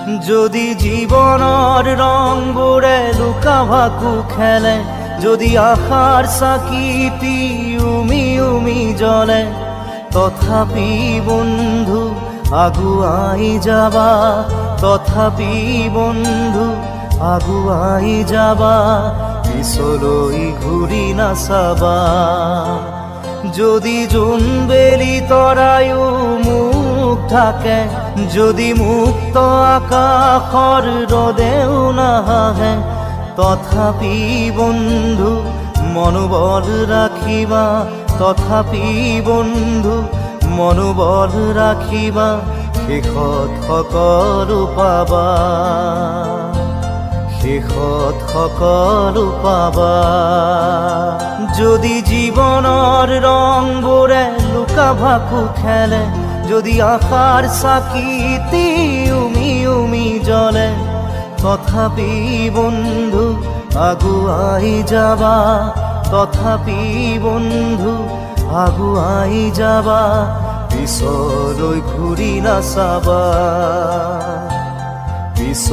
যদি জীবনৰ ৰংবোৰে লুকা ভাকু খেলে, যদি আশাৰ চাকিটি উমি উমি জ্বলে, তথাপি বন্ধু আগুৱাই যাবা, তথাপি বন্ধু আগুৱাই যাবা, পিছলৈ ঘূৰি নাচাবা। যদি জোনবেলি তৰায়ো মুখ ঢাকে, যদি মুক্ত আকাশৰ ৰদেও নাহে, তথাপি বন্ধু মনোবল ৰাখিবা, তথাপি বন্ধু মনোবল ৰাখিবা, শেষত সকলো পাবা, শেষত সকলো পাবা। যদি জীৱনৰ ৰংবোৰে লুকা ভাকু খেলে, যদি আশাৰ চাকিটি উমি উমি জ্বলে, তথাপি বন্ধু আগুৱাই যাবা, তথাপি বন্ধু আগুৱাই যাবা, পিছলৈ ঘূৰি নাচাবা, পিছ